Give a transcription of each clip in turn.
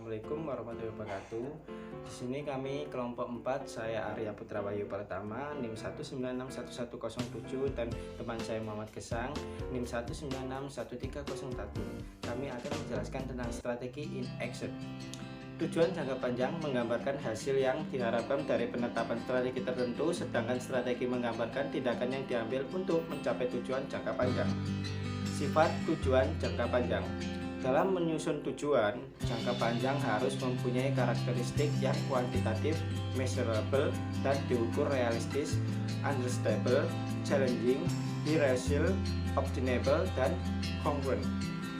Assalamualaikum warahmatullahi wabarakatuh. Di sini kami kelompok 4, saya Arya Putra Wahyu Pratama, NIM 1961107 dan teman saya Muhammad Gesang, NIM 1961301. Kami akan menjelaskan tentang strategi in action. Tujuan jangka panjang menggambarkan hasil yang diharapkan dari penetapan strategi tertentu, sedangkan strategi menggambarkan tindakan yang diambil untuk mencapai tujuan jangka panjang. Sifat tujuan jangka panjang. Dalam menyusun tujuan jangka panjang harus mempunyai karakteristik yang kuantitatif, measurable, dan diukur realistis, understandable, challenging, irrational, obtainable, dan congruent,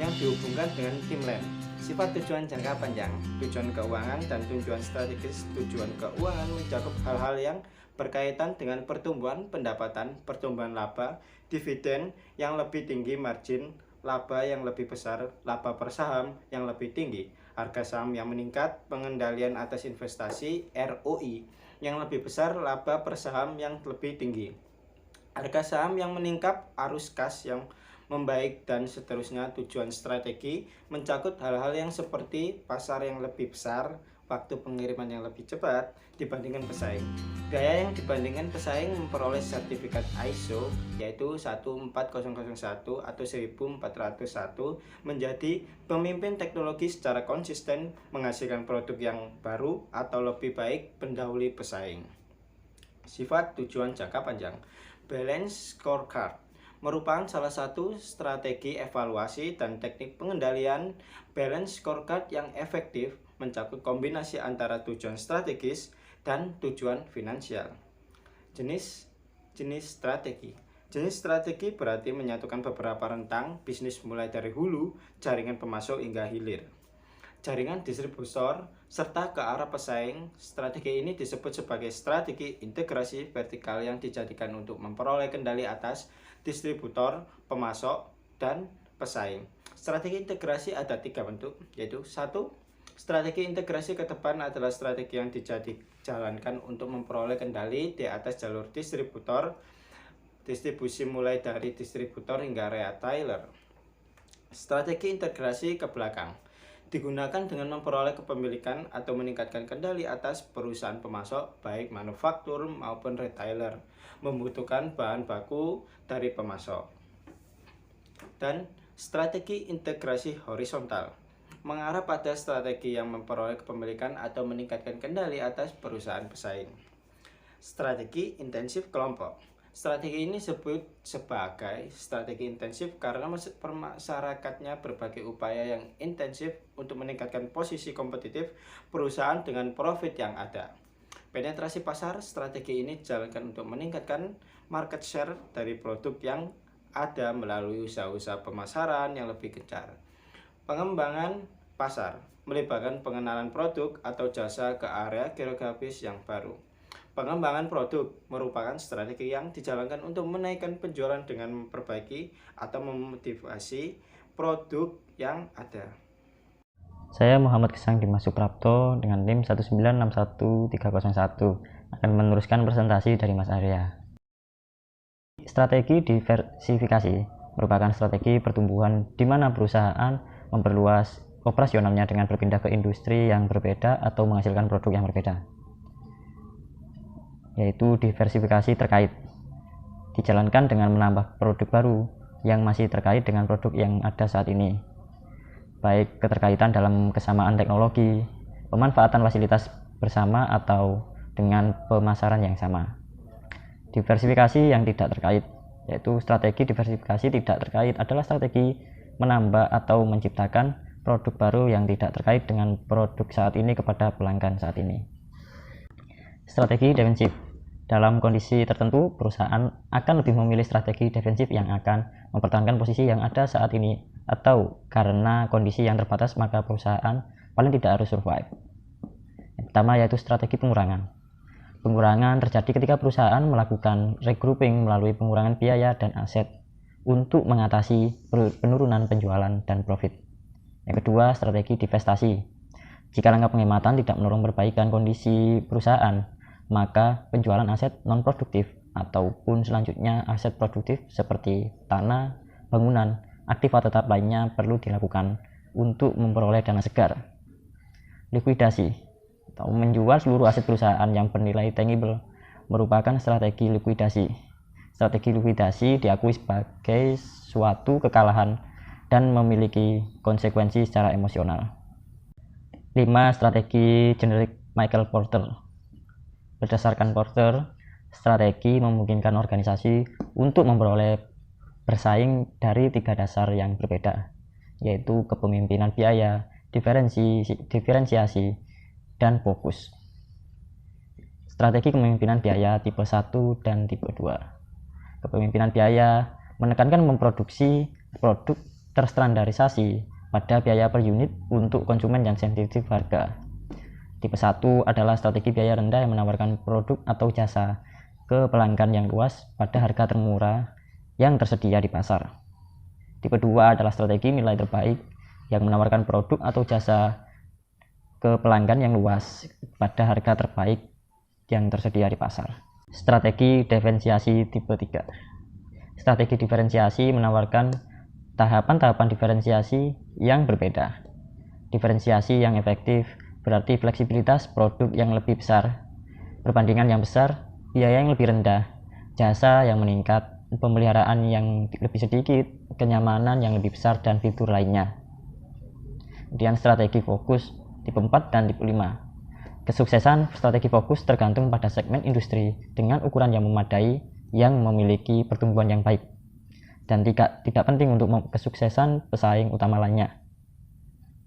yang dihubungkan dengan timeline. Sifat tujuan jangka panjang. Tujuan keuangan dan tujuan strategis. Tujuan keuangan mencakup hal-hal yang berkaitan dengan pertumbuhan pendapatan, pertumbuhan laba, dividen yang lebih tinggi, margin laba yang lebih besar, laba per saham yang lebih tinggi, harga saham yang meningkat, pengendalian atas investasi, ROI yang lebih besar, laba per saham yang lebih tinggi, harga saham yang meningkat, arus kas yang membaik, dan seterusnya. Tujuan strategi mencakup hal-hal yang seperti pasar yang lebih besar, waktu pengiriman yang lebih cepat dibandingkan pesaing, gaya yang dibandingkan pesaing memperoleh sertifikat ISO yaitu 14001 atau 1401, menjadi pemimpin teknologi secara konsisten, menghasilkan produk yang baru atau lebih baik pendahului pesaing. Sifat tujuan jangka panjang. Balance scorecard merupakan salah satu strategi evaluasi dan teknik pengendalian. Balance scorecard yang efektif mencakup kombinasi antara tujuan strategis dan tujuan finansial. Jenis strategi. Jenis strategi berarti menyatukan beberapa rentang bisnis mulai dari hulu, jaringan pemasok hingga hilir, jaringan distributor, serta ke arah pesaing. Strategi ini disebut sebagai strategi integrasi vertikal yang dijadikan untuk memperoleh kendali atas distributor, pemasok, dan pesaing. Strategi integrasi ada 3 bentuk, yaitu 1. Strategi integrasi ke depan adalah strategi yang dijalankan untuk memperoleh kendali di atas jalur distributor, distribusi mulai dari distributor hingga retailer. Strategi integrasi ke belakang digunakan dengan memperoleh kepemilikan atau meningkatkan kendali atas perusahaan pemasok, baik manufaktur maupun retailer, membutuhkan bahan baku dari pemasok. Dan strategi integrasi horizontal mengarah pada strategi yang memperoleh kepemilikan atau meningkatkan kendali atas perusahaan pesaing. Strategi intensif kelompok. Strategi ini disebut sebagai strategi intensif karena masyarakatnya berbagai upaya yang intensif untuk meningkatkan posisi kompetitif perusahaan dengan profit yang ada. Penetrasi pasar. Strategi ini dijalankan untuk meningkatkan market share dari produk yang ada melalui usaha-usaha pemasaran yang lebih gencar. Pengembangan pasar melibatkan pengenalan produk atau jasa ke area geografis yang baru. Pengembangan produk merupakan strategi yang dijalankan untuk menaikkan penjualan dengan memperbaiki atau memotivasi produk yang ada. Saya Muhammad Gesang Dimas Suprapto dengan NIM 1961301 akan meneruskan presentasi dari Mas Arya. Strategi diversifikasi merupakan strategi pertumbuhan di mana perusahaan memperluas operasionalnya dengan berpindah ke industri yang berbeda atau menghasilkan produk yang berbeda, yaitu diversifikasi terkait dijalankan dengan menambah produk baru yang masih terkait dengan produk yang ada saat ini, baik keterkaitan dalam kesamaan teknologi, pemanfaatan fasilitas bersama, atau dengan pemasaran yang sama. Diversifikasi yang tidak terkait, yaitu strategi diversifikasi tidak terkait adalah strategi menambah atau menciptakan produk baru yang tidak terkait dengan produk saat ini kepada pelanggan saat ini. Strategi defensif. Dalam kondisi tertentu, perusahaan akan lebih memilih strategi defensif yang akan mempertahankan posisi yang ada saat ini, atau karena kondisi yang terbatas maka perusahaan paling tidak harus survive. Yang pertama yaitu strategi pengurangan. Pengurangan terjadi ketika perusahaan melakukan regrouping melalui pengurangan biaya dan aset untuk mengatasi penurunan penjualan dan profit. Yang kedua, strategi divestasi. Jika langkah penghematan tidak mendorong perbaikan kondisi perusahaan, maka penjualan aset non-produktif ataupun selanjutnya aset produktif seperti tanah, bangunan, aktiva tetap lainnya perlu dilakukan untuk memperoleh dana segar. Likuidasi atau menjual seluruh aset perusahaan yang bernilai tangible merupakan strategi likuidasi. Strategi likuidasi diakui sebagai suatu kekalahan dan memiliki konsekuensi secara emosional. 5. Strategi generik Michael Porter. Berdasarkan Porter, strategi memungkinkan organisasi untuk memperoleh bersaing dari 3 dasar yang berbeda, yaitu kepemimpinan biaya, diferensiasi, dan fokus. Strategi kepemimpinan biaya tipe 1 dan tipe 2. Kepemimpinan biaya menekankan memproduksi produk terstandarisasi pada biaya per unit untuk konsumen yang sensitif harga. Tipe 1 adalah strategi biaya rendah yang menawarkan produk atau jasa ke pelanggan yang luas pada harga termurah yang tersedia di pasar. Tipe 2 adalah strategi nilai terbaik yang menawarkan produk atau jasa ke pelanggan yang luas pada harga terbaik yang tersedia di pasar. Strategi diferensiasi tipe 3. Strategi diferensiasi menawarkan tahapan-tahapan diferensiasi yang berbeda. Diferensiasi yang efektif berarti fleksibilitas produk yang lebih besar, perbandingan yang besar, biaya yang lebih rendah, jasa yang meningkat, pemeliharaan yang lebih sedikit, kenyamanan yang lebih besar, dan fitur lainnya. Kemudian strategi fokus tipe 4 dan tipe 5. Kesuksesan strategi fokus tergantung pada segmen industri dengan ukuran yang memadai yang memiliki pertumbuhan yang baik dan tidak penting untuk kesuksesan pesaing utama lainnya.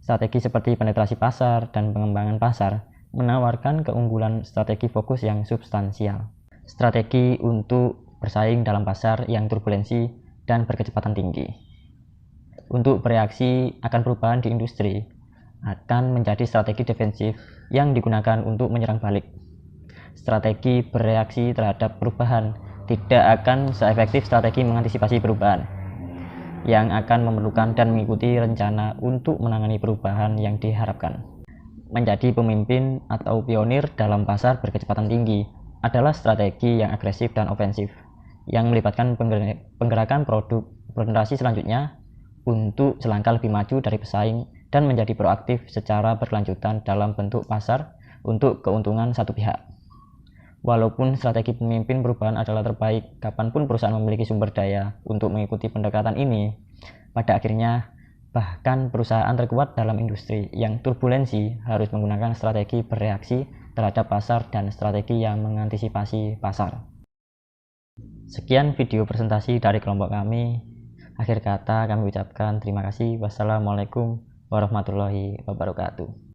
Strategi seperti penetrasi pasar dan pengembangan pasar menawarkan keunggulan strategi fokus yang substansial. Strategi untuk bersaing dalam pasar yang turbulensi dan berkecepatan tinggi. Untuk bereaksi akan perubahan di industri akan menjadi strategi defensif yang digunakan untuk menyerang balik. Strategi bereaksi terhadap perubahan tidak akan seefektif strategi mengantisipasi perubahan, yang akan memerlukan dan mengikuti rencana untuk menangani perubahan yang diharapkan. Menjadi pemimpin atau pionir dalam pasar berkecepatan tinggi adalah strategi yang agresif dan ofensif, yang melibatkan penggerakan produk generasi selanjutnya untuk selangkah lebih maju dari pesaing dan menjadi proaktif secara berkelanjutan dalam bentuk pasar untuk keuntungan satu pihak. Walaupun strategi pemimpin perubahan adalah terbaik, kapanpun perusahaan memiliki sumber daya untuk mengikuti pendekatan ini, pada akhirnya bahkan perusahaan terkuat dalam industri yang turbulensi harus menggunakan strategi bereaksi terhadap pasar dan strategi yang mengantisipasi pasar. Sekian video presentasi dari kelompok kami. Akhir kata kami ucapkan terima kasih. Wassalamualaikum warahmatullahi wabarakatuh.